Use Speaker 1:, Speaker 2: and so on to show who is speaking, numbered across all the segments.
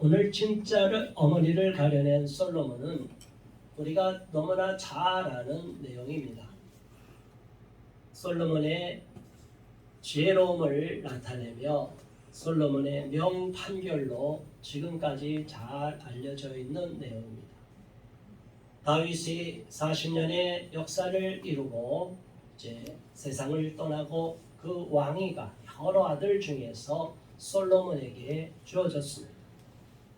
Speaker 1: 오늘 진짜를 어머니를 가려낸 솔로몬은 우리가 너무나 잘 아는 내용입니다. 솔로몬의 지혜로움을 나타내며 솔로몬의 명판결로 지금까지 잘 알려져 있는 내용입니다. 다윗이 40년의 역사를 이루고 이제 세상을 떠나고 그 왕위가 여러 아들 중에서 솔로몬에게 주어졌습니다.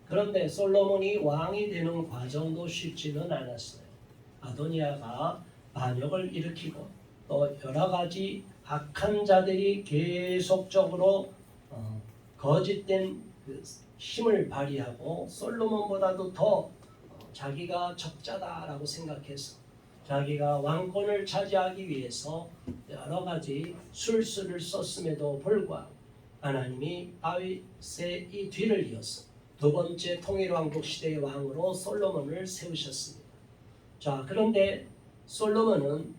Speaker 1: 그런데 솔로몬이 왕이 되는 과정도 쉽지는 않았어요. 아도니아가 반역을 일으키고 또 여러 가지 악한 자들이 계속적으로 거짓된 힘을 발휘하고 솔로몬보다도 더 자기가 적자다라고 생각해서 자기가 왕권을 차지하기 위해서 여러 가지 술수를 썼음에도 불구하고 하나님이 다윗의 이 뒤를 이어서 두 번째 통일왕국 시대의 왕으로 솔로몬을 세우셨습니다. 자, 그런데 솔로몬은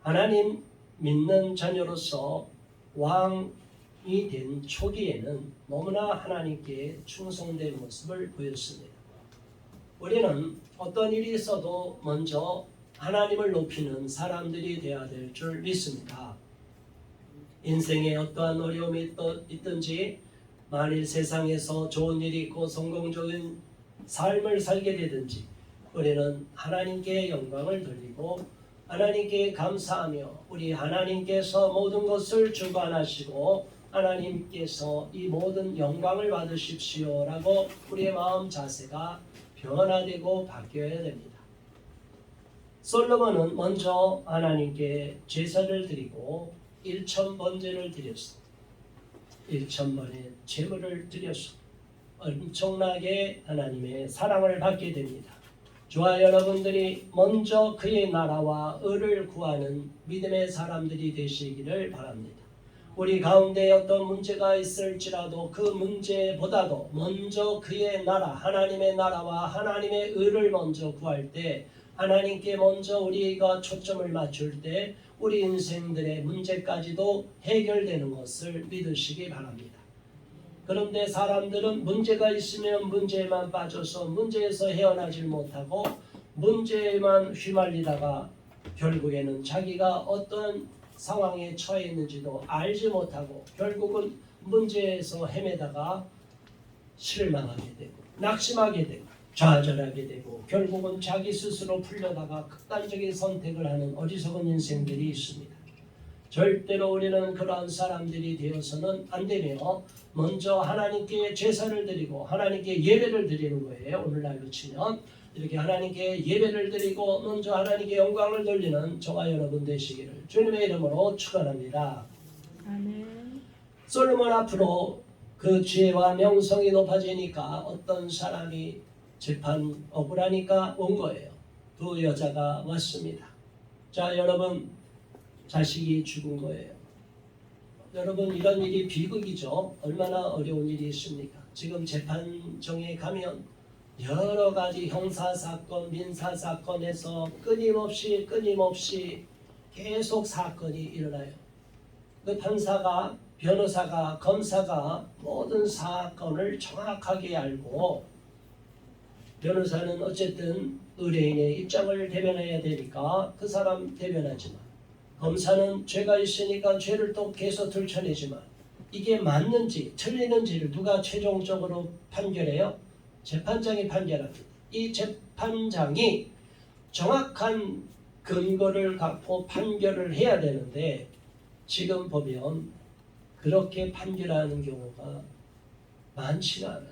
Speaker 1: 하나님 믿는 자녀로서 왕이 된 초기에는 너무나 하나님께 충성된 모습을 보였습니다. 우리는 어떤 일이 있어도 먼저 하나님을 높이는 사람들이 되어야 될 줄 믿습니다. 인생에 어떠한 어려움이 있든지 만일 세상에서 좋은 일이 있고 성공적인 삶을 살게 되든지 우리는 하나님께 영광을 돌리고 하나님께 감사하며 우리 하나님께서 모든 것을 주관하시고 하나님께서 이 모든 영광을 받으십시오라고 우리의 마음 자세가 변화되고 바뀌어야 됩니다. 솔로몬은 먼저 하나님께 제사를 드리고 1000번제를 드렸습니다. 1000번의 제물을 드려서 엄청나게 하나님의 사랑을 받게 됩니다. 저와 여러분들이 먼저 그의 나라와 의를 구하는 믿음의 사람들이 되시기를 바랍니다. 우리 가운데 어떤 문제가 있을지라도 그 문제보다도 먼저 그의 나라, 하나님의 나라와 하나님의 의를 먼저 구할 때 하나님께 먼저 우리가 초점을 맞출 때 우리 인생들의 문제까지도 해결되는 것을 믿으시기 바랍니다. 그런데 사람들은 문제가 있으면 문제에만 빠져서 문제에서 헤어나질 못하고 문제에만 휘말리다가 결국에는 자기가 어떤 상황에 처해 있는지도 알지 못하고 결국은 문제에서 헤매다가 실망하게 되고 낙심하게 되고 좌절하게 되고 결국은 자기 스스로 풀려다가 극단적인 선택을 하는 어리석은 인생들이 있습니다. 절대로 우리는 그러한 사람들이 되어서는 안 되며 먼저 하나님께 제사를 드리고 하나님께 예배를 드리는 거예요. 오늘날로 치면 이렇게 하나님께 예배를 드리고 먼저 하나님께 영광을 돌리는 저와 여러분 되시기를 주님의 이름으로 축원합니다.
Speaker 2: 아멘.
Speaker 1: 솔로몬 앞으로 그 지혜와 명성이 높아지니까 어떤 사람이 재판 억울하니까 온 거예요. 두 여자가 왔습니다. 자, 여러분 자식이 죽은 거예요. 여러분 이런 일이 비극이죠. 얼마나 어려운 일이 있습니까? 지금 재판정에 가면 여러 가지 형사사건, 민사사건에서 끊임없이 계속 사건이 일어나요. 그 판사가, 변호사가, 검사가 모든 사건을 정확하게 알고 변호사는 어쨌든 의뢰인의 입장을 대변해야 되니까 그 사람 대변하지만 검사는 죄가 있으니까 죄를 또 계속 들춰내지만 이게 맞는지 틀리는지를 누가 최종적으로 판결해요? 재판장이 판결합니다. 이 재판장이 정확한 근거를 갖고 판결을 해야 되는데 지금 보면 그렇게 판결하는 경우가 많지가 않아요.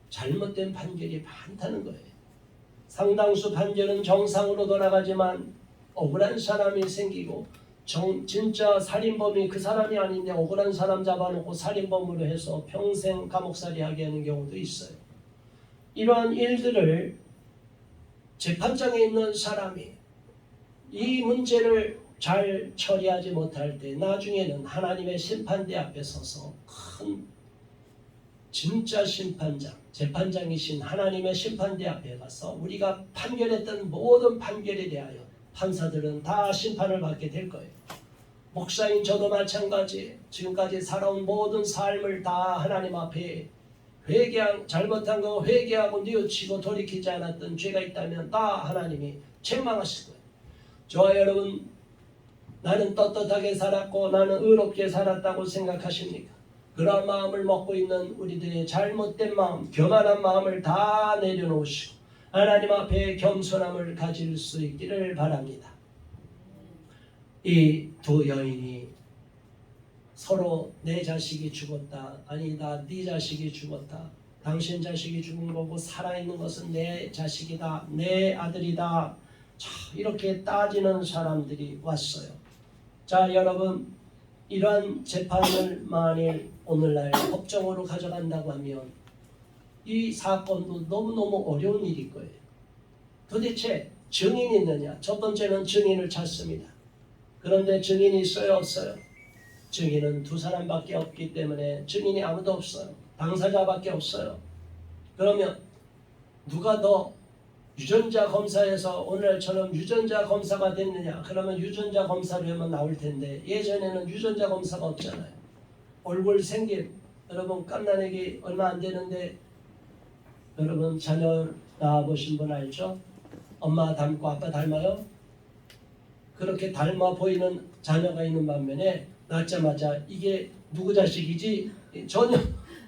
Speaker 1: 잘못된 판결이 많다는 거예요. 상당수 판결은 정상으로 돌아가지만 억울한 사람이 생기고 진짜 살인범이 그 사람이 아닌데 억울한 사람 잡아놓고 살인범으로 해서 평생 감옥살이 하게 하는 경우도 있어요. 이러한 일들을 재판장에 있는 사람이 이 문제를 잘 처리하지 못할 때 나중에는 하나님의 심판대 앞에 서서 큰 진짜 심판장, 재판장이신 하나님의 심판대 앞에 가서 우리가 판결했던 모든 판결에 대하여 판사들은 다 심판을 받게 될 거예요. 목사인 저도 마찬가지 지금까지 살아온 모든 삶을 다 하나님 앞에 잘못한 거 회개하고 뉘우치고 돌이키지 않았던 죄가 있다면 다 하나님이 책망하실 거예요. 저와 여러분, 나는 떳떳하게 살았고 나는 의롭게 살았다고 생각하십니까? 그런 마음을 먹고 있는 우리들의 잘못된 마음, 교만한 마음을 다 내려놓으시고 하나님 앞에 겸손함을 가질 수 있기를 바랍니다. 이 두 여인이 서로 내 자식이 죽었다, 아니다 네 자식이 죽었다, 당신 자식이 죽은 거고 살아있는 것은 내 자식이다, 내 아들이다, 자, 이렇게 따지는 사람들이 왔어요. 자, 여러분, 이러한 재판을 만일 오늘날 법정으로 가져간다고 하면 이 사건도 너무너무 어려운 일일 거예요. 도대체 증인이 있느냐? 첫 번째는 증인을 찾습니다. 그런데 증인이 있어요, 없어요? 증인은 두 사람밖에 없기 때문에 증인이 아무도 없어요. 당사자밖에 없어요. 그러면 누가 더 유전자 검사에서 오늘처럼 유전자 검사가 됐느냐? 그러면 유전자 검사를 하면 나올 텐데 예전에는 유전자 검사가 없잖아요. 얼굴 생김, 여러분 갓난아기 얼마 안 되는데 여러분 자녀 낳아보신 분 알죠? 엄마 닮고 아빠 닮아요? 그렇게 닮아 보이는 자녀가 있는 반면에 낳자마자 이게 누구 자식이지? 전혀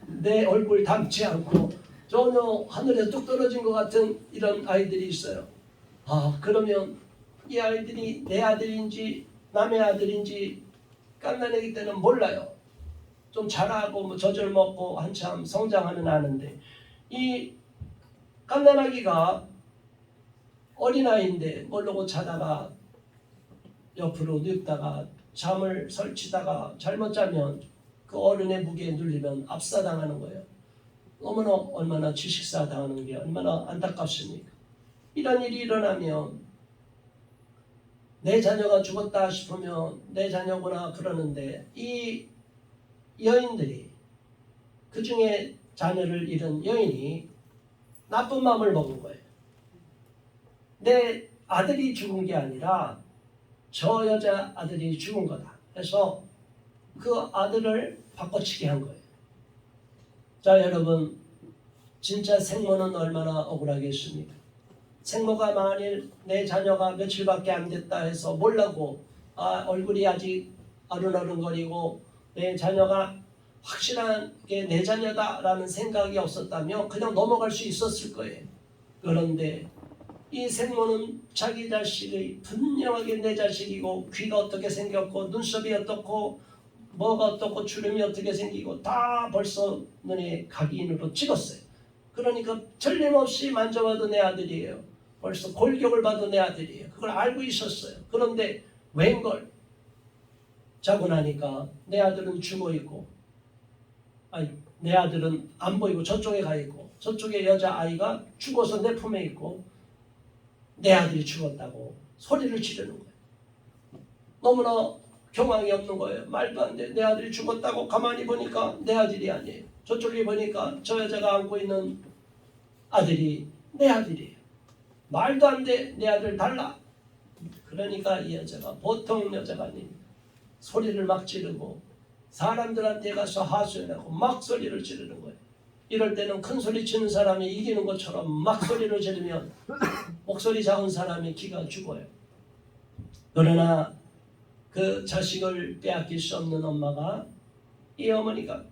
Speaker 1: 내 얼굴 닮지 않고 전혀 하늘에 뚝 떨어진 것 같은 이런 아이들이 있어요. 아, 그러면 이 아이들이 내 아들인지 남의 아들인지 갓난아기 때는 몰라요. 좀 자라고 뭐 젖을 먹고 한참 성장하는 아는데 이 갓난아기가 어린아이인데 모르고 자다가 옆으로 눕다가 잠을 설치다가 잘못 자면 그 어른의 무게에 눌리면 압사당하는 거예요. 너무나 얼마나 질식사 당하는 게 얼마나 안타깝습니까? 이런 일이 일어나면 내 자녀가 죽었다 싶으면 내 자녀구나 그러는데 이 여인들이 그 중에 자녀를 잃은 여인이 나쁜 마음을 먹은 거예요. 내 아들이 죽은 게 아니라 저 여자 아들이 죽은 거다 해서 그 아들을 바꿔치기 한 거예요. 자, 여러분, 진짜 생모는 얼마나 억울하겠습니까? 생모가 만일 내 자녀가 며칠밖에 안 됐다 해서 몰라고 얼굴이 아직 어른어른거리고 내 자녀가 확실하게 내 자녀다라는 생각이 없었다면 그냥 넘어갈 수 있었을 거예요. 그런데 이 생모는 자기 자식이 분명하게 내 자식이고 귀가 어떻게 생겼고 눈썹이 어떻고 뭐가 어떻고 주름이 어떻게 생기고 다 벌써 눈에 각인으로 찍었어요. 그러니까 틀림없이 만져봐도 내 아들이에요. 벌써 골격을 봐도 내 아들이에요. 그걸 알고 있었어요. 그런데 웬걸 자고 나니까 내 아들은 죽어있고 내 아들은 안 보이고 저쪽에 가 있고 저쪽에 여자아이가 죽어서 내 품에 있고 내 아들이 죽었다고 소리를 지르는 거예요. 너무나 경황이 없는 거예요. 말도 안 돼. 내 아들이 죽었다고 가만히 보니까 내 아들이 아니에요. 저쪽에 보니까 저 여자가 안고 있는 아들이 내 아들이에요. 말도 안 돼. 내 아들 달라. 그러니까 이 여자가 보통 여자가 아닙니다. 소리를 막 지르고 사람들한테 가서 하소연하고 막 소리를 지르는 거예요. 이럴 때는 큰 소리 치는 사람이 이기는 것처럼 막 소리를 지르면 목소리 작은 사람이 기가 죽어요. 그러나 그 자식을 빼앗길 수 없는 엄마가 이 어머니가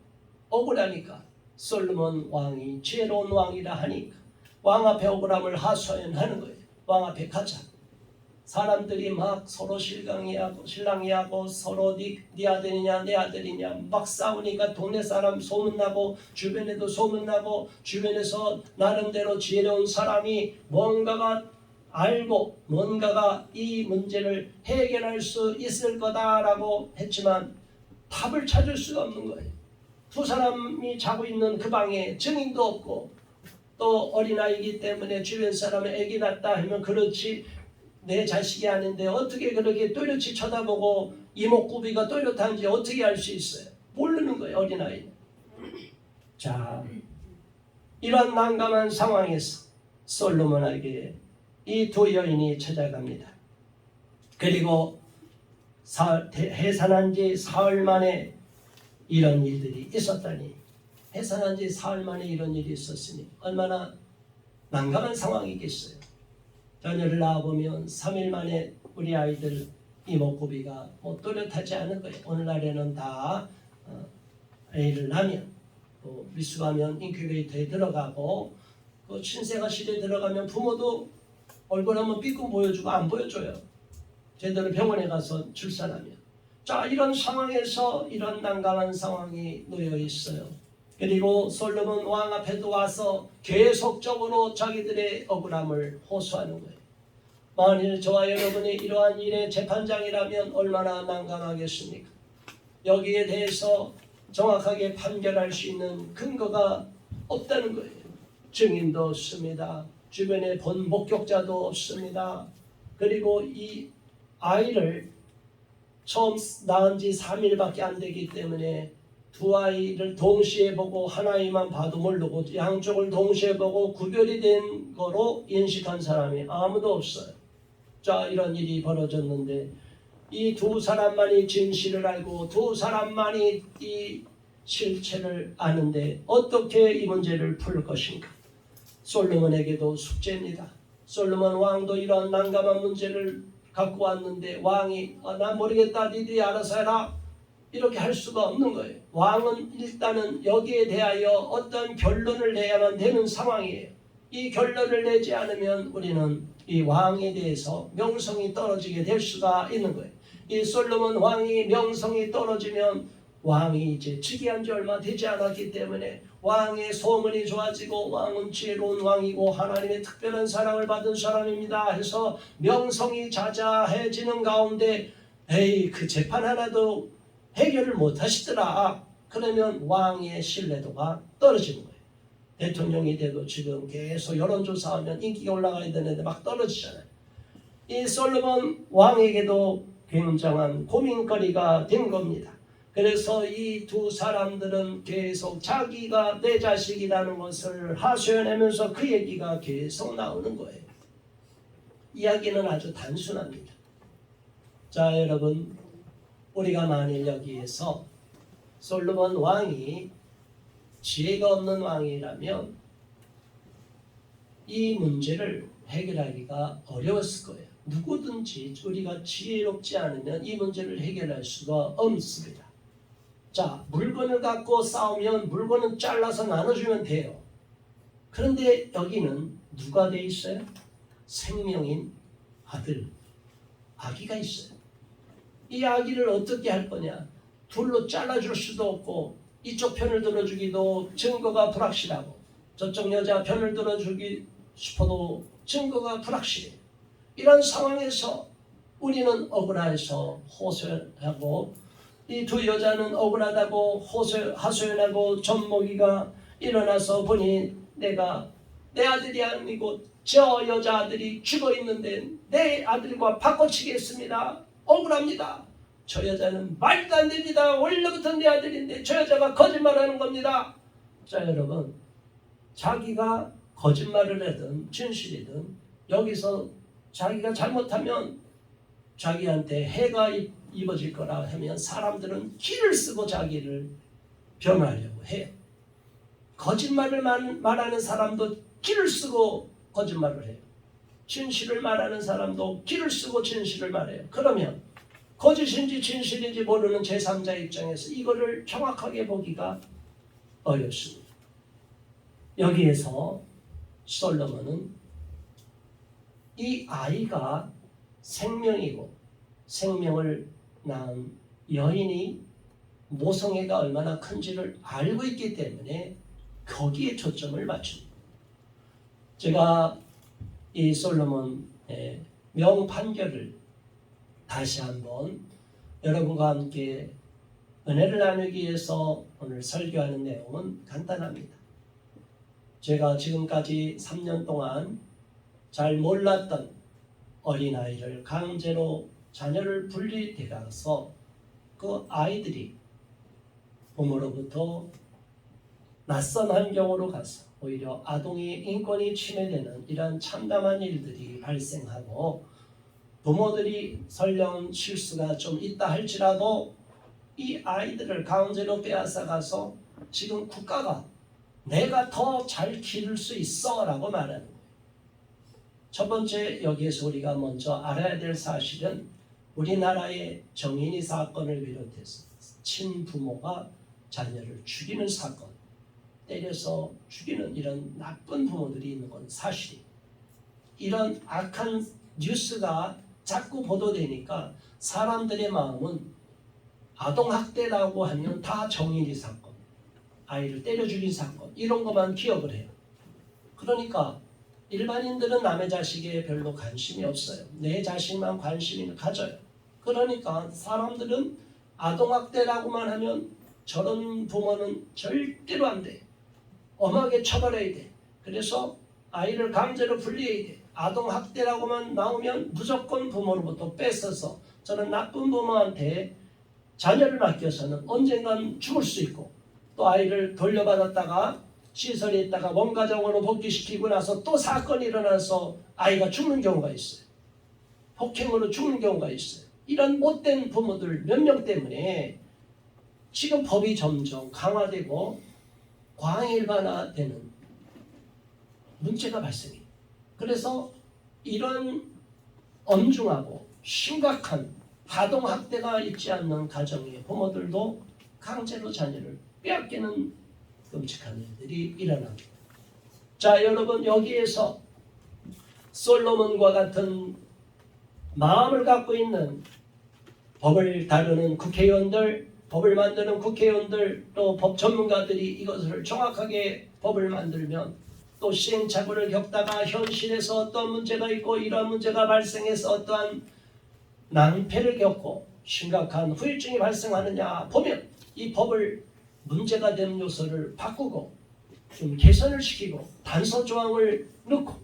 Speaker 1: 억울하니까 솔로몬 왕이 지혜로운 왕이라 하니까 왕 앞에 억울함을 하소연하는 거예요. 왕 앞에 가자. 사람들이 막 서로 신랑이하고 서로 네 아들이냐 내 아들이냐 막 싸우니까 동네 사람 소문나고 주변에도 소문나고 주변에서 나름대로 지혜로운 사람이 뭔가가 알고 뭔가가 이 문제를 해결할 수 있을 거다라고 했지만 답을 찾을 수가 없는 거예요. 두 사람이 자고 있는 그 방에 증인도 없고 또 어린아이기 때문에 주변 사람이 애기 낳았다 하면 그렇지 내 자식이 아닌데 어떻게 그렇게 또렷이 쳐다보고 이목구비가 또렷한지 어떻게 알 수 있어요? 모르는 거예요, 어린아이는. 자, 이런 난감한 상황에서 솔로몬에게 이 두 여인이 찾아갑니다. 그리고 해산한 지 사흘 만에 이런 일들이 있었다니 해산한 지 사흘 만에 이런 일이 있었으니 얼마나 난감한 상황이겠어요. 자녀를 낳아보면 3일 만에 우리 아이들 이목구비가 또렷하지 않은 거예요. 오늘날에는 다 애를 낳으면 또 미숙하면 인큐베이터에 들어가고 그 신생아실에 들어가면 부모도 얼굴 한번 삐끔 보여주고 안 보여줘요. 제대로 병원에 가서 출산하면. 자, 이런 상황에서 이런 난감한 상황이 놓여 있어요. 그리고 솔로몬 왕 앞에도 와서 계속적으로 자기들의 억울함을 호소하는 거예요. 만일 저와 여러분이 이러한 일의 재판장이라면 얼마나 난감하겠습니까? 여기에 대해서 정확하게 판결할 수 있는 근거가 없다는 거예요. 증인도 없습니다. 주변에 본 목격자도 없습니다. 그리고 이 아이를 처음 낳은 지 3일밖에 안 되기 때문에 두 아이를 동시에 보고 한 아이만 봐도 모르고 양쪽을 동시에 보고 구별이 된 거로 인식한 사람이 아무도 없어요. 자, 이런 일이 벌어졌는데 이 두 사람만이 진실을 알고 두 사람만이 이 실체를 아는데 어떻게 이 문제를 풀 것인가? 솔로몬에게도 숙제입니다. 솔로몬 왕도 이런 난감한 문제를 갖고 왔는데 왕이 난 모르겠다, 니들이 알아서 해라, 이렇게 할 수가 없는 거예요. 왕은 일단은 여기에 대하여 어떤 결론을 내야만 되는 상황이에요. 이 결론을 내지 않으면 우리는 이 왕에 대해서 명성이 떨어지게 될 수가 있는 거예요. 이 솔로몬 왕이 명성이 떨어지면 왕이 이제 즉위한 지 얼마 되지 않았기 때문에 왕의 소문이 좋아지고 왕은 지혜로운 왕이고 하나님의 특별한 사랑을 받은 사람입니다 해서 명성이 자자해지는 가운데 에이, 그 재판 하나도 해결을 못 하시더라. 그러면 왕의 신뢰도가 떨어지는 거예요. 대통령이 돼도 지금 계속 여론조사하면 인기가 올라가야 되는데 막 떨어지잖아요. 이 솔로몬 왕에게도 굉장한 고민거리가 된 겁니다. 그래서 이 두 사람들은 계속 자기가 내 자식이라는 것을 하소연하면서 그 얘기가 계속 나오는 거예요. 이야기는 아주 단순합니다. 자, 여러분, 우리가 만일 여기에서 솔로몬 왕이 지혜가 없는 왕이라면 이 문제를 해결하기가 어려웠을 거예요. 누구든지 우리가 지혜롭지 않으면 이 문제를 해결할 수가 없습니다. 자, 물건을 갖고 싸우면 물건은 잘라서 나눠주면 돼요. 그런데 여기는 누가 돼 있어요? 생명인 아들, 아기가 있어요. 이 아기를 어떻게 할 거냐? 둘로 잘라줄 수도 없고 이쪽 편을 들어주기도 증거가 불확실하고 저쪽 여자 편을 들어주기 싶어도 증거가 불확실해요. 이런 상황에서 우리는 억울해서 호소하고 이 두 여자는 억울하다고 하소연하고 젖먹이가 일어나서 보니 내가 내 아들이 아니고 저 여자 아들이 죽어 있는데 내 아들과 바꿔치겠습니다. 억울합니다. 저 여자는 말도 안 됩니다. 원래부터 내 아들인데 저 여자가 거짓말하는 겁니다. 자, 여러분, 자기가 거짓말을 하든 진실이든 여기서 자기가 잘못하면 자기한테 해가 입어질 거라 하면 사람들은 기를 쓰고 자기를 변호하려고 해요. 거짓말을 말하는 사람도 기를 쓰고 거짓말을 해요. 진실을 말하는 사람도 기를 쓰고 진실을 말해요. 그러면 거짓인지 진실인지 모르는 제3자 입장에서 이거를 정확하게 보기가 어렵습니다. 여기에서 솔로몬은 이 아이가 생명이고 생명을 낳은 여인이 모성애가 얼마나 큰지를 알고 있기 때문에 거기에 초점을 맞춥니다. 제가 이 솔로몬의 명판결을 다시 한번 여러분과 함께 은혜를 나누기 위해서 오늘 설교하는 내용은 간단합니다. 제가 지금까지 3년 동안 잘 몰랐던 어린아이를 강제로 자녀를 분리되어서 그 아이들이 부모로부터 낯선 환경으로 가서 오히려 아동의 인권이 침해되는 이런 참담한 일들이 발생하고 부모들이 설령 실수가 좀 있다 할지라도 이 아이들을 강제로 빼앗아가서 지금 국가가 내가 더 잘 기를 수 있어 라고 말하는 거예요. 첫 번째 여기에서 우리가 먼저 알아야 될 사실은 우리나라의 정인이 사건을 비롯해서 친부모가 자녀를 죽이는 사건, 때려서 죽이는 이런 나쁜 부모들이 있는 건 사실이에요. 이런 악한 뉴스가 자꾸 보도되니까 사람들의 마음은 아동학대라고 하면 다 정인이 사건, 아이를 때려 죽인 사건 이런 것만 기억을 해요. 그러니까 일반인들은 남의 자식에 별로 관심이 없어요. 내 자식만 관심을 가져요. 그러니까 사람들은 아동학대라고만 하면 저런 부모는 절대로 안 돼. 엄하게 처벌해야 돼. 그래서 아이를 강제로 분리해야 돼. 아동학대라고만 나오면 무조건 부모로부터 뺏어서 저는 나쁜 부모한테 자녀를 맡겨서는 언젠간 죽을 수 있고 또 아이를 돌려받았다가 시설에 있다가 원가정으로 복귀시키고 나서 또 사건이 일어나서 아이가 죽는 경우가 있어요. 폭행으로 죽는 경우가 있어요. 이런 못된 부모들 몇 명 때문에 지금 법이 점점 강화되고 광일반화되는 문제가 발생해요. 그래서 이런 엄중하고 심각한 아동학대가 있지 않는 가정의 부모들도 강제로 자녀를 빼앗기는 끔찍한 일들이 일어납니다. 자, 여러분 여기에서 솔로몬과 같은 마음을 갖고 있는 법을 다루는 국회의원들, 법을 만드는 국회의원들, 또 법 전문가들이 이것을 정확하게 법을 만들면 또 시행착오를 겪다가 현실에서 어떤 문제가 있고 이러한 문제가 발생해서 어떠한 낭패를 겪고 심각한 후유증이 발생하느냐 보면 이 법을 문제가 되는 요소를 바꾸고 좀 개선을 시키고 단서 조항을 넣고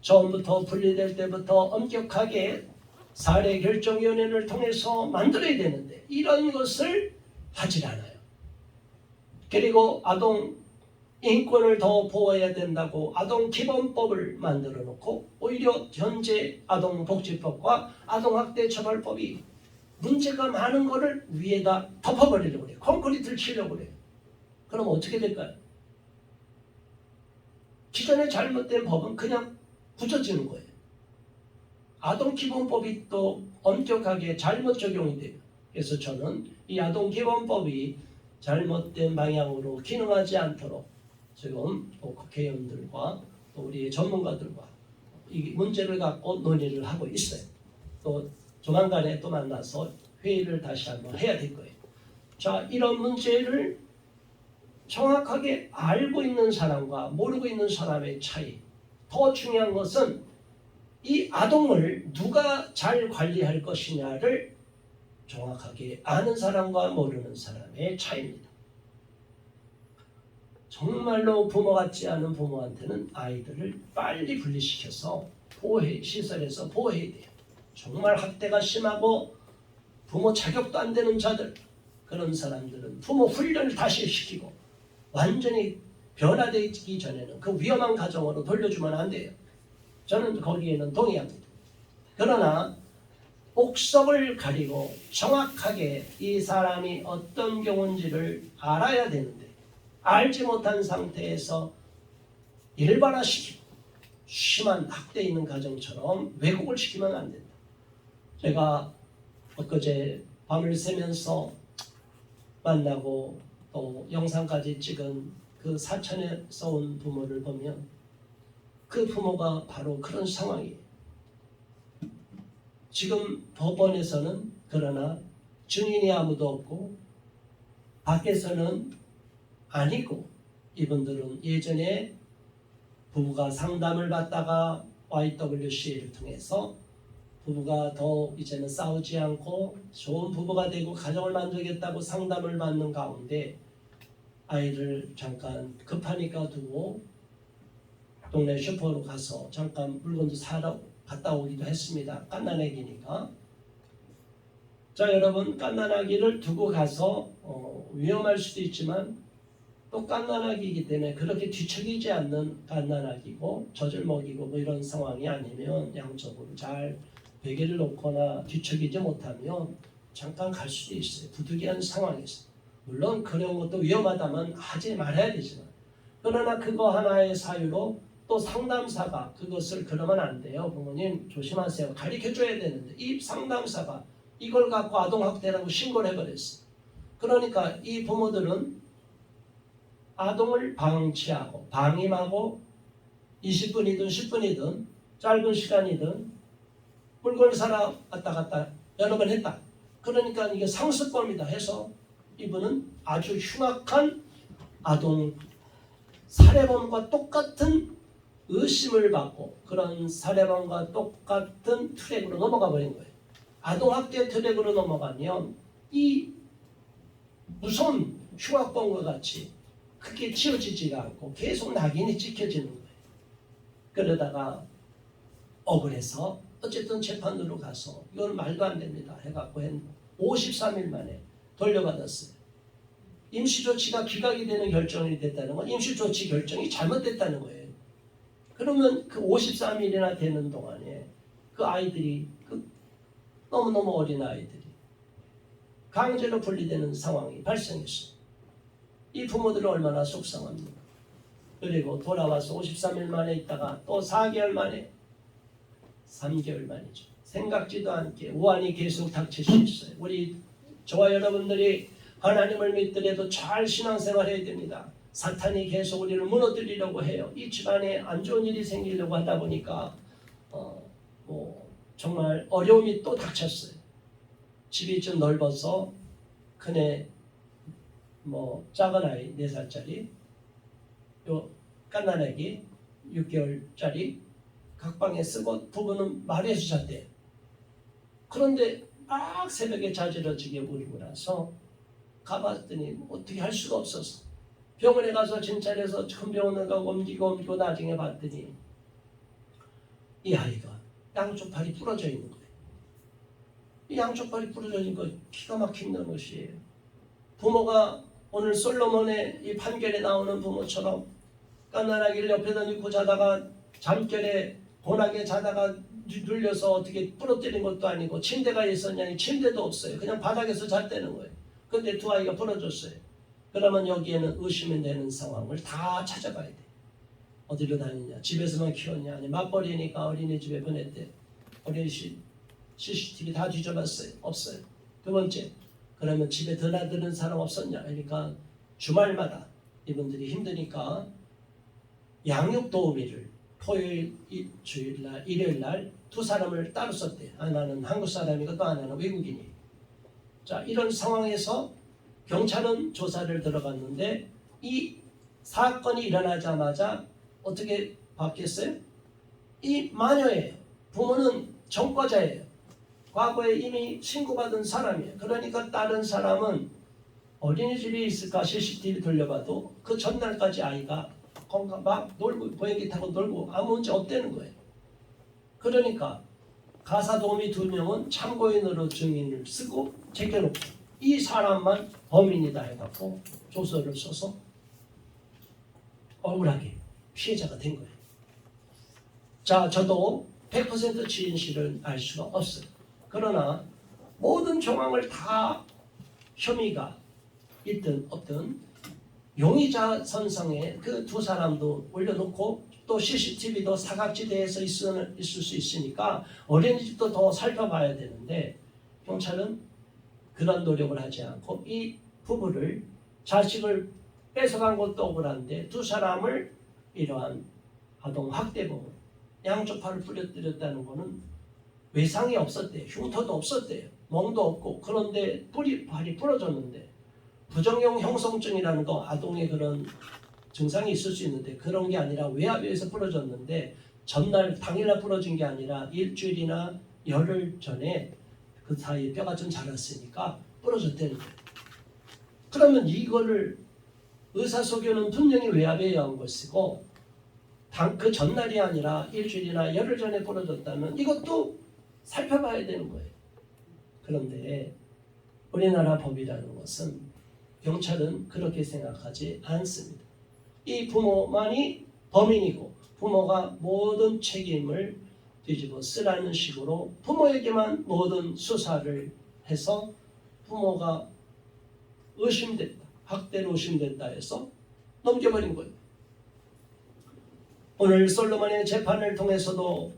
Speaker 1: 처음부터 분리될 때부터 엄격하게 사례결정위원회를 통해서 만들어야 되는데 이런 것을 하질 않아요. 그리고 아동 인권을 더 보호해야 된다고 아동기본법을 만들어 놓고 오히려 현재 아동복지법과 아동학대처벌법이 문제가 많은 거를 위에다 덮어버리려고 그래요. 콘크리트를 치려고 그래요. 그럼 어떻게 될까요? 기존에 잘못된 법은 그냥 굳어지는 거예요. 아동기본법이 또 엄격하게 잘못 적용이 돼요. 그래서 저는 이 아동기본법이 잘못된 방향으로 기능하지 않도록 지금 또 국회의원들과 또 우리 전문가들과 이 문제를 갖고 논의를 하고 있어요. 또 조만간에 또 만나서 회의를 다시 한번 해야 될 거예요. 자, 이런 문제를 정확하게 알고 있는 사람과 모르고 있는 사람의 차이. 더 중요한 것은 이 아동을 누가 잘 관리할 것이냐를 정확하게 아는 사람과 모르는 사람의 차이입니다. 정말로 부모 같지 않은 부모한테는 아이들을 빨리 분리시켜서 시설에서 보호해야 돼요. 정말 학대가 심하고 부모 자격도 안 되는 자들, 그런 사람들은 부모 훈련을 다시 시키고 완전히 변화되기 전에는 그 위험한 가정으로 돌려주면 안 돼요. 저는 거기에는 동의합니다. 그러나 옥석을 가리고 정확하게 이 사람이 어떤 경우인지를 알아야 되는데 알지 못한 상태에서 일반화시키고 심한 학대 있는 가정처럼 왜곡을 시키면 안 된다. 제가 엊그제 밤을 새면서 만나고 또 영상까지 찍은 그 사천에서 온 부모를 보면 그 부모가 바로 그런 상황이에요. 지금 법원에서는 그러나 증인이 아무도 없고 밖에서는 아니고 이분들은 예전에 부부가 상담을 받다가 YWCA를 통해서 부부가 더 이제는 싸우지 않고 좋은 부부가 되고 가정을 만들겠다고 상담을 받는 가운데 아이를 잠깐 급하니까 두고 동네 슈퍼로 가서 잠깐 물건도 사러 갔다 오기도 했습니다. 갓난아기니까. 자, 여러분, 갓난아기를 두고 가서 위험할 수도 있지만 또 갓난아기이기 때문에 그렇게 뒤척이지 않는 갓난아기고 젖을 먹이고 뭐 이런 상황이 아니면 양쪽으로 잘 베개를 놓거나 뒤척이지 못하면 잠깐 갈 수도 있어요. 부득이한 상황에서. 물론 그런 것도 위험하다면 하지 말아야 되지만, 그러나 그거 하나의 사유로 또 상담사가 그것을 그러면 안 돼요. 부모님 조심하세요. 가르쳐줘야 되는데 이 상담사가 이걸 갖고 아동학대라고 신고를 해버렸어. 그러니까 이 부모들은 아동을 방치하고 방임하고 20분이든 10분이든 짧은 시간이든 물건을 사러 왔다 갔다 여러 번 했다. 그러니까 이게 상습범이다 해서 이분은 아주 흉악한 아동 살해범과 똑같은 의심을 받고 그런 살해범과 똑같은 트랙으로 넘어가 버린 거예요. 아동학대 트랙으로 넘어가면 이 무서운 흉악범과 같이 크게 치워지지가 않고 계속 낙인이 찍혀지는 거예요. 그러다가 억울해서 어쨌든 재판으로 가서 이건 말도 안 됩니다 해갖고 53일 만에 돌려받았어요. 임시조치가 기각이 되는 결정이 됐다는 건 임시조치 결정이 잘못됐다는 거예요. 그러면 그 53일이나 되는 동안에 그 아이들이 너무너무 어린 아이들이 강제로 분리되는 상황이 발생했어요. 이 부모들은 얼마나 속상합니까? 그리고 돌아와서 53일 만에 있다가 또 4개월 만에 3개월 만이죠. 생각지도 않게 우환이 계속 닥칠 수 있어요. 우리 저와 여러분들이 하나님을 믿더라도 잘 신앙생활 해야 됩니다. 사탄이 계속 우리를 무너뜨리려고 해요. 이 집안에 안 좋은 일이 생기려고 하다 보니까 정말 어려움이 또 닥쳤어요. 집이 좀 넓어서 큰애 작은 아이 4살짜리 요 갓난아기 6개월짜리 각 방에 쓰고 부부는 마루에서 잤대요. 그런데 막 새벽에 자지러지게 울고 나서 가봤더니 어떻게 할 수가 없어서 병원에 가서 진찰해서 큰 병원을 가고 옮기고 나중에 봤더니 이 아이가 양쪽 팔이 부러져 있는 거예요. 이 양쪽 팔이 부러져 있는 거 기가 막힌 것이에요. 부모가 오늘 솔로몬의 이 판결에 나오는 부모처럼 갓난아기를 옆에다 놓고 자다가 잠결에 고나게 자다가 눌려서 어떻게 부러뜨린 것도 아니고 침대가 있었냐니 침대도 없어요. 그냥 바닥에서 잤다는 거예요. 근데 두 아이가 부러졌어요. 그러면 여기에는 의심이 되는 상황을 다 찾아봐야 돼. 어디로 다니냐? 집에서만 키웠냐? 아니 맞벌이니까 어린이집에 보냈대. 어린이집 CCTV 다 뒤져봤어요. 없어요. 두 번째, 그러면 집에 드나드는 사람 없었냐? 그러니까 주말마다 이분들이 힘드니까 양육 도우미를 토요일, 주일날, 일요일날 두 사람을 따로 썼대요. 하나는 한국 사람이고 또 하나는 외국인이. 자, 이런 상황에서 경찰은 조사를 들어갔는데 이 사건이 일어나자마자 어떻게 바뀌었어요? 이 마녀예요. 부모는 전과자예요. 과거에 이미 신고받은 사람이에요. 그러니까 다른 사람은 어린이집에 있을까 CCTV 돌려봐도 그 전날까지 아이가 막 놀고 보행기 타고 놀고 아무 문제 없다는 거예요. 그러니까 가사도우미 2명은 참고인으로 증인을 쓰고 제껴놓고 이 사람만 범인이다 해갖고 조서를 써서 억울하게 피해자가 된 거예요. 자, 저도 100% 진실을 알 수가 없어요. 그러나 모든 정황을 다 혐의가 있든 없든 용의자 선상에 그 두 사람도 올려놓고 또 CCTV도 사각지대에서 있을 수 있으니까 어린이집도 더 살펴봐야 되는데 경찰은 그런 노력을 하지 않고 이 부부를 자식을 뺏어간 것도 억울한데 두 사람을 이러한 아동학대범 양쪽 팔을 부러뜨렸다는 것은 외상이 없었대요. 흉터도 없었대요. 멍도 없고 그런데 발이 부러졌는데 부정형 형성증이라는 거 아동의 그런 증상이 있을 수 있는데 그런 게 아니라 외압에서 부러졌는데 전날 당일날 부러진 게 아니라 일주일이나 열흘 전에 그 사이에 뼈가 좀 자랐으니까 부러졌다는 거예요. 그러면 이거를 의사소견은 분명히 외압에 의한 것이고 그 전날이 아니라 일주일이나 열흘 전에 부러졌다면 이것도 살펴봐야 되는 거예요. 그런데 우리나라 법이라는 것은 경찰은 그렇게 생각하지 않습니다. 이 부모만이 범인이고 부모가 모든 책임을 뒤집어 쓰라는 식으로 부모에게만 모든 수사를 해서 부모가 의심됐다, 학대로 의심됐다 해서 넘겨버린 거예요. 오늘 솔로몬의 재판을 통해서도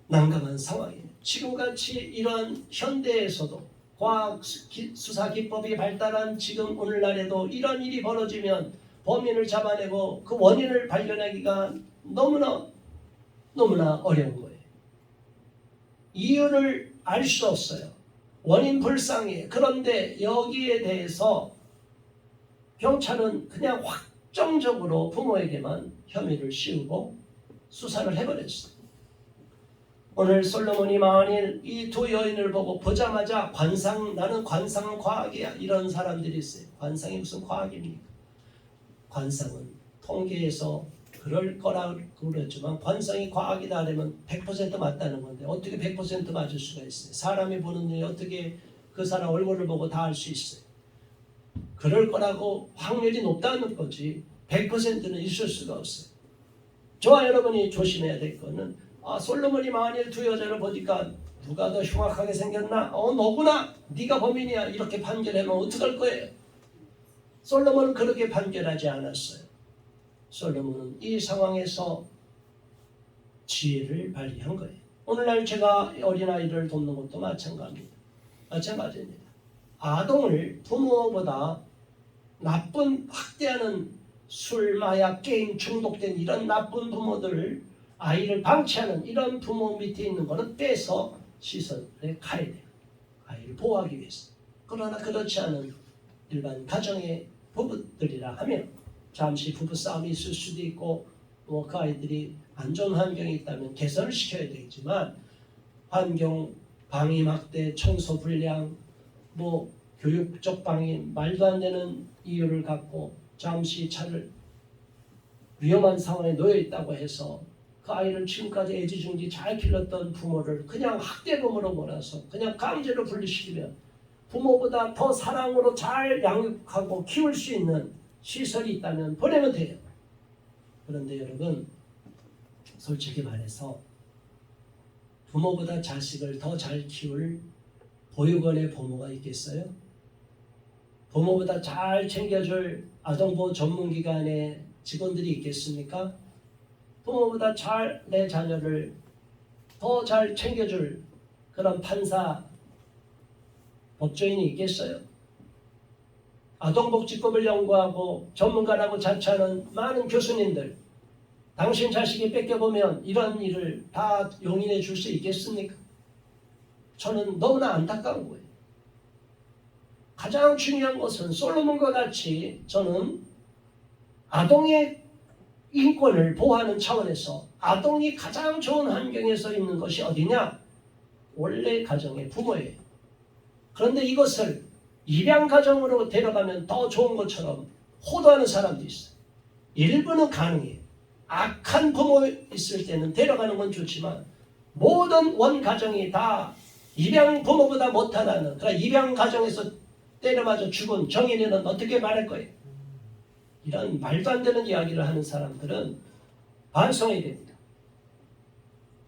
Speaker 1: 난감한 상황이에요. 지금같이 이런 현대에서도 과학 수사 기법이 발달한 지금 오늘날에도 이런 일이 벌어지면 범인을 잡아내고 그 원인을 발견하기가 너무나 어려운 거예요. 이유를 알 수 없어요. 원인 불상이에요. 그런데 여기에 대해서 경찰은 그냥 확정적으로 부모에게만 혐의를 씌우고 수사를 해버렸어요. 오늘 솔로몬이 만일 이 두 여인을 보고 보자마자 나는 관상은 과학이야, 이런 사람들이 있어요. 관상이 무슨 과학입니까? 관상은 통계에서 그럴 거라고 그랬지만 관상이 과학이다 하면 100% 맞다는 건데 어떻게 100% 맞을 수가 있어요? 사람이 보는 눈이 어떻게 그 사람 얼굴을 보고 다 알 수 있어요? 그럴 거라고 확률이 높다는 거지 100%는 있을 수가 없어요. 저와 여러분이 조심해야 될 거는 솔로몬이 만일 두 여자를 보니까 누가 더 흉악하게 생겼나? 너구나. 네가 범인이야. 이렇게 판결하면 어떡할 거예요? 솔로몬은 그렇게 판결하지 않았어요. 솔로몬은 이 상황에서 지혜를 발휘한 거예요. 오늘날 제가 어린아이를 돕는 것도 마찬가지입니다. 아동을 부모보다 나쁜 학대하는 술, 마약, 게임 중독된 이런 나쁜 부모들을 아이를 방치하는 이런 부모 밑에 있는 거는 빼서 시설에 가야 돼요. 아이를 보호하기 위해서. 그러나 그렇지 않은 일반 가정의 부부들이라 하면 잠시 부부싸움이 있을 수도 있고 그 아이들이 안 좋은 환경이 있다면 개선을 시켜야 되겠지만 환경, 방임학대, 청소 불량, 교육적 방임, 말도 안 되는 이유를 갖고 잠시 차를 위험한 상황에 놓여 있다고 해서 그 아이를 지금까지 애지중지 잘 길렀던 부모를 그냥 학대범으로 몰아서 그냥 강제로 분리시키면 부모보다 더 사랑으로 잘 양육하고 키울 수 있는 시설이 있다면 보내면 돼요. 그런데 여러분, 솔직히 말해서 부모보다 자식을 더 잘 키울 보육원의 부모가 있겠어요? 부모보다 잘 챙겨줄 아동보호 전문기관의 직원들이 있겠습니까? 부모보다 잘 내 자녀를 더 잘 챙겨줄 그런 판사, 법조인이 있겠어요? 아동복지법을 연구하고 전문가라고 자처하는 많은 교수님들, 당신 자식이 뺏겨보면 이런 일을 다 용인해 줄 수 있겠습니까? 저는 너무나 안타까운 거예요. 가장 중요한 것은 솔로몬과 같이 저는 아동의 인권을 보호하는 차원에서 아동이 가장 좋은 환경에서 있는 것이 어디냐? 원래 가정의 부모예요. 그런데 이것을 입양 가정으로 데려가면 더 좋은 것처럼 호도하는 사람도 있어요. 일부는 가능해요. 악한 부모 있을 때는 데려가는 건 좋지만 모든 원 가정이 다 입양 부모보다 못하다는, 그러니까 입양 가정에서 때려맞아 죽은 정인이는 어떻게 말할 거예요? 이런 말도 안 되는 이야기를 하는 사람들은 반성해야 됩니다.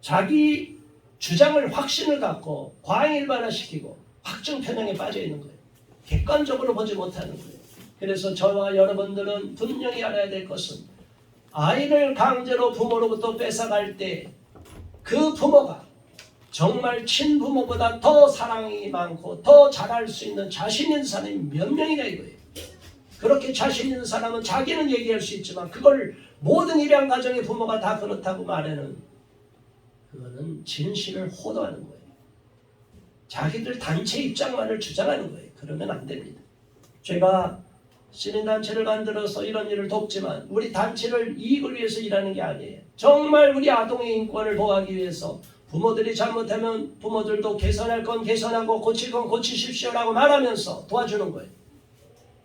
Speaker 1: 자기 주장을 확신을 갖고 과잉일반화시키고 확증 편향에 빠져 있는 거예요. 객관적으로 보지 못하는 거예요. 그래서 저와 여러분들은 분명히 알아야 될 것은 아이를 강제로 부모로부터 뺏어갈 때 그 부모가 정말 친부모보다 더 사랑이 많고 더 잘할 수 있는 자신 있는 사람이 몇 명이나 이거예요. 그렇게 자신 있는 사람은 자기는 얘기할 수 있지만 그걸 모든 입양 가정의 부모가 다 그렇다고 말하는, 그거는 진실을 호도하는 거예요. 자기들 단체 입장만을 주장하는 거예요. 그러면 안 됩니다. 제가 시민단체를 만들어서 이런 일을 돕지만 우리 단체를 이익을 위해서 일하는 게 아니에요. 정말 우리 아동의 인권을 보호하기 위해서 부모들이 잘못하면 부모들도 개선할 건 개선하고 고칠 건 고치십시오라고 말하면서 도와주는 거예요.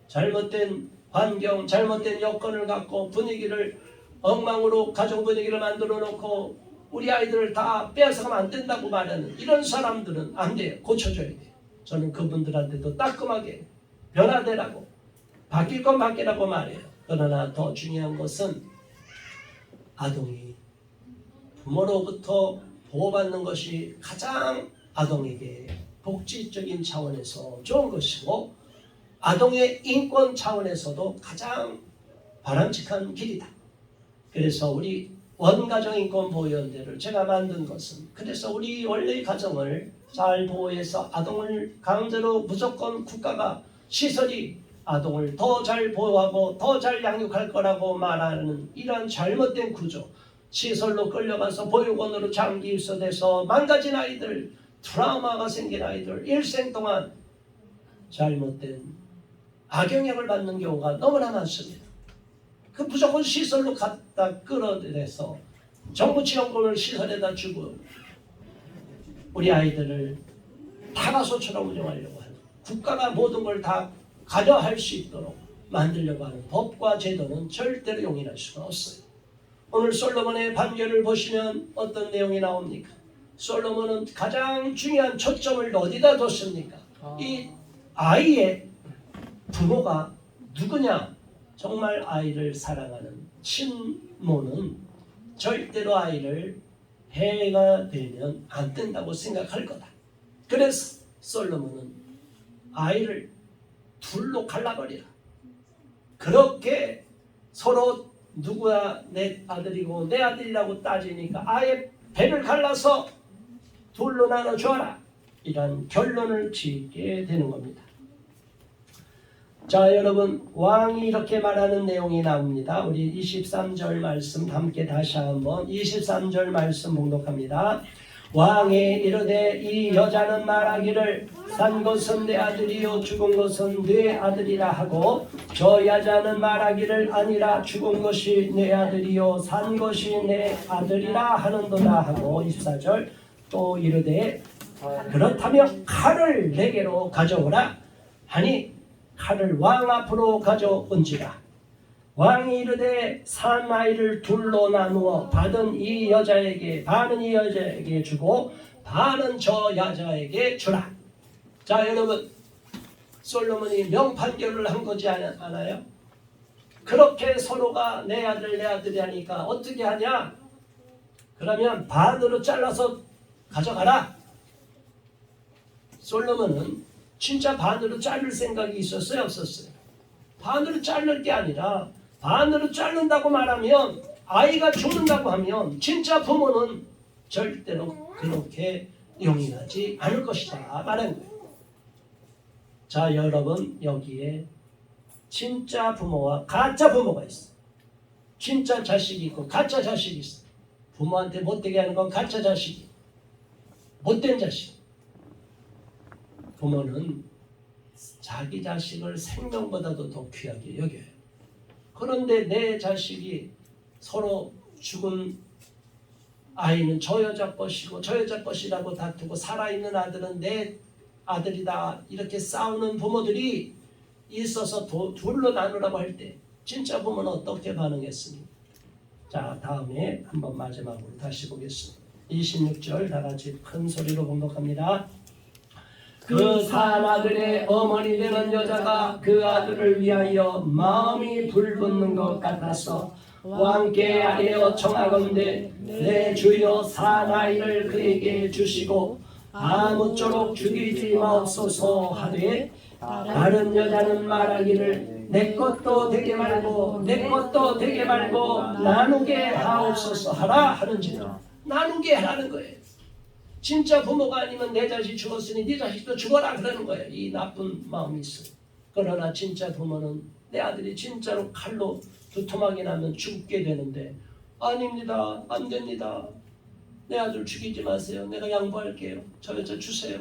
Speaker 1: 잘못된 환경, 잘못된 여건을 갖고 분위기를 엉망으로 가정 분위기를 만들어 놓고 우리 아이들을 다 빼앗아가면 안 된다고 말하는 이런 사람들은 안 돼요. 고쳐줘야 돼요. 저는 그분들한테도 따끔하게 변화되라고, 바뀔 건 바뀌라고 말해요. 그러나 더 중요한 것은 아동이 부모로부터 보호받는 것이 가장 아동에게 복지적인 차원에서 좋은 것이고, 아동의 인권 차원에서도 가장 바람직한 길이다. 그래서 우리 원가정인권보호연대를 제가 만든 것은 그래서 우리 원래 가정을 잘 보호해서 아동을 강제로 무조건 국가가 시설이 아동을 더 잘 보호하고 더 잘 양육할 거라고 말하는 이러한 잘못된 구조, 시설로 끌려가서 보육원으로 장기 입소돼서 망가진 아이들, 트라우마가 생긴 아이들 일생 동안 잘못된 악영향을 받는 경우가 너무나 많습니다. 그 무조건 시설로 갖다 끌어내서 정부 지원금을 시설에다 주고 우리 아이들을 타가소처럼 운영하려고 하는, 국가가 모든 걸 다 가져할 수 있도록 만들려고 하는 법과 제도는 절대로 용인할 수가 없어요. 오늘 솔로몬의 판결을 보시면 어떤 내용이 나옵니까? 솔로몬은 가장 중요한 초점을 어디다 뒀습니까? 이 아이의 부모가 누구냐? 정말 아이를 사랑하는 친모는 절대로 아이를 해가 되면 안 된다고 생각할 거다. 그래서 솔로몬은 아이를 둘로 갈라버리라. 그렇게 서로 누구야 내 아들이고 내 아들이라고 따지니까 아예 배를 갈라서 둘로 나눠줘라. 이런 결론을 짓게 되는 겁니다. 자, 여러분, 왕이 이렇게 말하는 내용이 나옵니다. 우리 23절 말씀 함께 다시 한번 23절 말씀 봉독합니다. 왕이 이르되 이 여자는 말하기를 산 것은 내 아들이요 죽은 것은 네 아들이라 하고 저 여자는 말하기를 아니라 죽은 것이 내 아들이요 산 것이 내 아들이라 하는도다 하고 24절 또 이르되 그렇다면 칼을 내게로 가져오라 하니 칼을 왕 앞으로 가져온지라. 왕이 이르되 산 아이를 둘로 나누어 반은 이 여자에게 주고 반은 저 여자에게 주라. 자, 여러분, 솔로몬이 명판결을 한 거지 않아요? 그렇게 서로가 내 아들이 하니까 어떻게 하냐? 그러면 반으로 잘라서 가져가라. 솔로몬은 진짜 반으로 자를 생각이 있었어요, 없었어요? 반으로 자를 게 아니라 반으로 자른다고 말하면 아이가 죽는다고 하면 진짜 부모는 절대로 그렇게 용인하지 않을 것이다 말하는 거예요. 자, 여러분, 여기에 진짜 부모와 가짜 부모가 있어요. 진짜 자식이 있고 가짜 자식이 있어요. 부모한테 못되게 하는 건 가짜 자식이, 못된 자식. 부모는 자기 자식을 생명보다도 더 귀하게 여겨요. 그런데 내 자식이 서로 죽은 아이는 저 여자 것이고 저 여자 것이라고 다투고 살아있는 아들은 내 아들이다 이렇게 싸우는 부모들이 있어서 둘로 나누라고 할 때 진짜 부모는 어떻게 반응했습니까? 자, 다음에 한번 마지막으로 다시 보겠습니다. 26절 다 같이 큰 소리로 봉독합니다. 그 산 아들의 어머니 되는 여자가 그 아들을 위하여 마음이 불붙는 것 같아서 왕께 아뢰어 청하건대 내 주여 산 아이를 그에게 주시고 아무쪼록 죽이지 마옵소서 하되 다른 여자는 말하기를 내 것도 되게 말고 내 것도 되게 말고 나누게 하옵소서 하라 하는지라. 나누게 하라는 거예요. 진짜 부모가 아니면 내 자식 죽었으니 네 자식도 죽어라 그러는 거예요. 이 나쁜 마음이 있어요. 그러나 진짜 부모는 내 아들이 진짜로 칼로 두툼하게 나면 죽게 되는데 아닙니다. 안 됩니다. 내 아들 죽이지 마세요. 내가 양보할게요. 저 여자 주세요.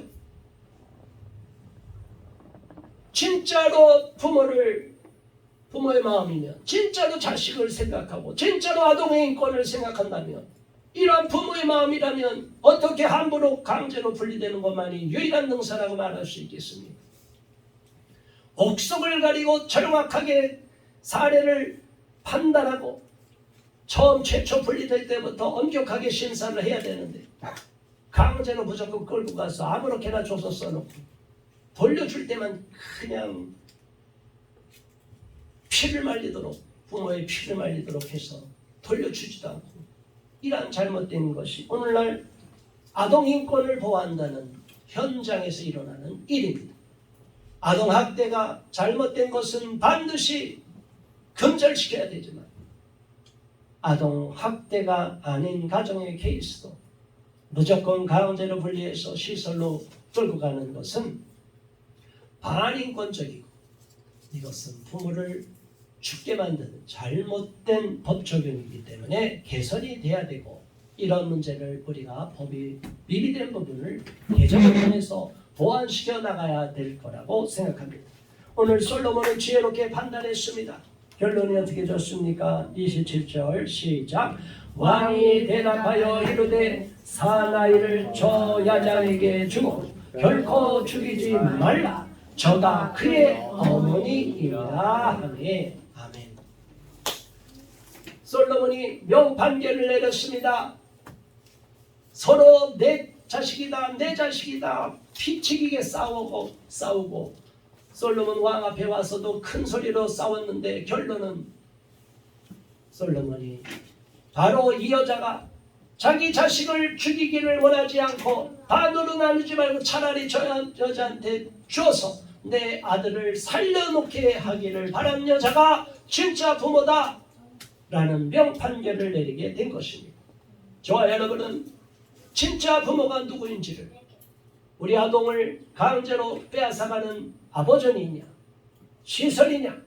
Speaker 1: 진짜로 부모의 마음이면 진짜로 자식을 생각하고 진짜로 아동의 인권을 생각한다면 이러한 부모의 마음이라면 어떻게 함부로 강제로 분리되는 것만이 유일한 능사라고 말할 수 있겠습니까? 옥석을 가리고 정확하게 사례를 판단하고 최초 분리될 때부터 엄격하게 심사를 해야 되는데 강제로 무조건 끌고 가서 아무렇게나 줘서 써놓고 돌려줄 때만 그냥 피를 말리도록 부모의 피를 말리도록 해서 돌려주지도 않고 이러한 잘못된 것이 오늘날 아동 인권을 보호한다는 현장에서 일어나는 일입니다. 아동학대가 잘못된 것은 반드시 금절시켜야 되지만 아동학대가 아닌 가정의 케이스도 무조건 강제로 분리해서 시설로 끌고 가는 것은 반인권적이고 이것은 부모를 죽게 만드는 잘못된 법 적용이기 때문에 개선이 돼야 되고 이런 문제를 우리가 법이 미비된 부분을 개정을 통해서 보완시켜 나가야 될 거라고 생각합니다. 오늘 솔로몬은 지혜롭게 판단했습니다. 결론이 어떻게 좋습니까? 27절 시작. 왕이 대답하여 이르되 사나이를 저 야장에게 주고 결코 죽이지 말라. 저가 그의 어머니이다 하니 아멘. 솔로몬이 명판결을 내렸습니다. 서로 내 자식이다 내 자식이다 피치기게 싸우고 솔로몬 왕 앞에 와서도 큰 소리로 싸웠는데 결론은 솔로몬이 바로 이 여자가 자기 자식을 죽이기를 원하지 않고 반으로 나누지 말고 차라리 저 여자한테 주어서 내 아들을 살려놓게 하기를 바란 여자가 진짜 부모다 라는 명판결을 내리게 된 것입니다. 저와 여러분은 진짜 부모가 누구인지를 우리 아동을 강제로 빼앗아가는 아버지이냐 시설이냐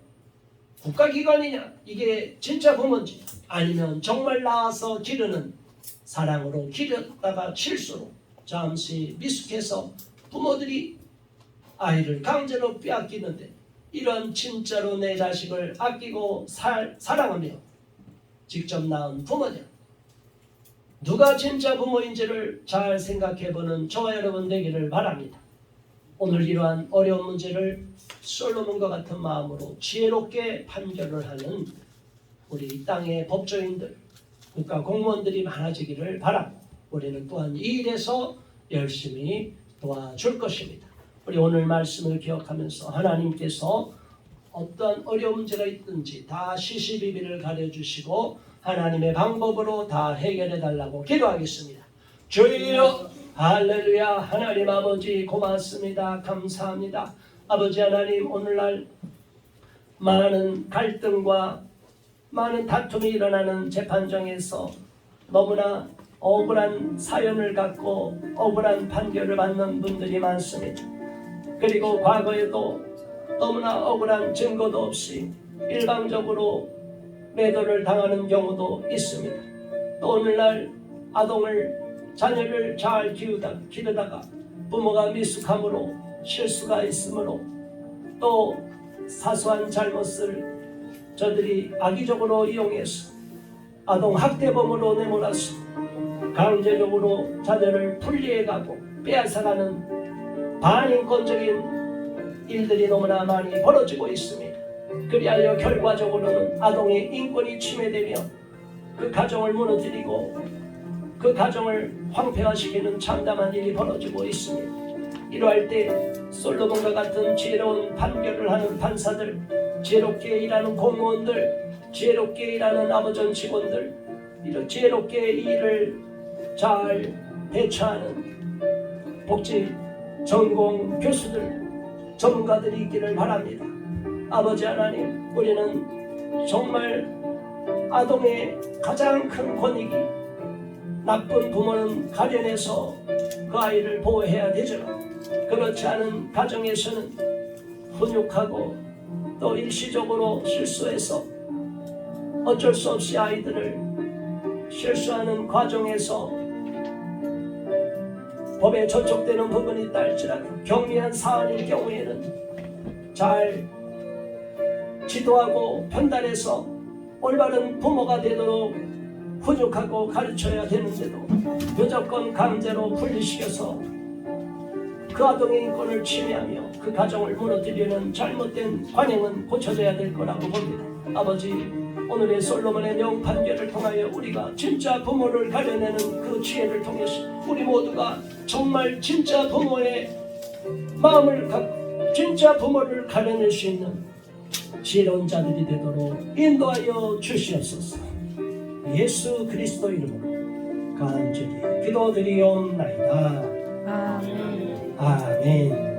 Speaker 1: 국가기관이냐 이게 진짜 부모인지 아니면 정말 나와서 기르는 사랑으로 기르다가 실수로 잠시 미숙해서 부모들이 아이를 강제로 빼앗기는데 이런 진짜로 내 자식을 아끼고 사랑하며 직접 낳은 부모냐 누가 진짜 부모인지를 잘 생각해보는 저와 여러분 되기를 바랍니다. 오늘 이러한 어려운 문제를 솔로몬과 같은 마음으로 지혜롭게 판결을 하는 우리 땅의 법조인들, 국가 공무원들이 많아지기를 바랍니다. 우리는 또한 이 일에서 열심히 도와줄 것입니다. 우리 오늘 말씀을 기억하면서 하나님께서 어떤 어려운 문제가 있든지 다 시시비비를 가려주시고 하나님의 방법으로 다 해결해 달라고 기도하겠습니다. 주여 할렐루야. 하나님 아버지 고맙습니다. 감사합니다. 아버지 하나님 오늘날 많은 갈등과 많은 다툼이 일어나는 재판정에서 너무나 억울한 사연을 갖고 억울한 판결을 받는 분들이 많습니다. 그리고 과거에도 너무나 억울한 증거도 없이 일방적으로 매도를 당하는 경우도 있습니다. 또 오늘날 자녀를 잘 기르다가 부모가 미숙함으로 실수가 있으므로 또 사소한 잘못을 저들이 악의적으로 이용해서 아동학대범으로 내몰아서 강제적으로 자녀를 분리해가고 빼앗아가는 반인권적인 일들이 너무나 많이 벌어지고 있습니다. 그리하여 결과적으로는 아동의 인권이 침해되며 그 가정을 무너뜨리고 그 가정을 황폐화시키는 참담한 일이 벌어지고 있습니다. 이러할 때 솔로몬과 같은 지혜로운 판결을 하는 판사들, 지혜롭게 일하는 공무원들, 지혜롭게 일하는 아버전 직원들, 이런 지혜롭게 이 일을 잘 대처하는 복지 전공 교수들, 전문가들이 있기를 바랍니다. 아버지 하나님, 우리는 정말 아동의 가장 큰 권익이 나쁜 부모는 가련해서 그 아이를 보호해야 되지만 그렇지 않은 가정에서는 훈육하고 또 일시적으로 실수해서 어쩔 수 없이 아이들을 실수하는 과정에서 법에 저촉되는 부분이 있다 할지라도 경미한 사안일 경우에는 잘 지도하고 편달해서 올바른 부모가 되도록 훈육하고 가르쳐야 되는데도 무조건 강제로 분리시켜서 그 아동의 인권을 침해하며 그 가정을 무너뜨리는 잘못된 관행은 고쳐져야 될 거라고 봅니다. 아버지, 오늘의 솔로몬의 명판결을 통하여 우리가 진짜 부모를 가려내는 그 지혜를 통해서 우리 모두가 정말 진짜 부모의 마음을 갖고 진짜 부모를 가려낼 수 있는 지혜로운 자들이 되도록 인도하여 주시옵소서. 예수 그리스도 이름으로 간절히 기도드리옵나이다. 아멘. 아멘.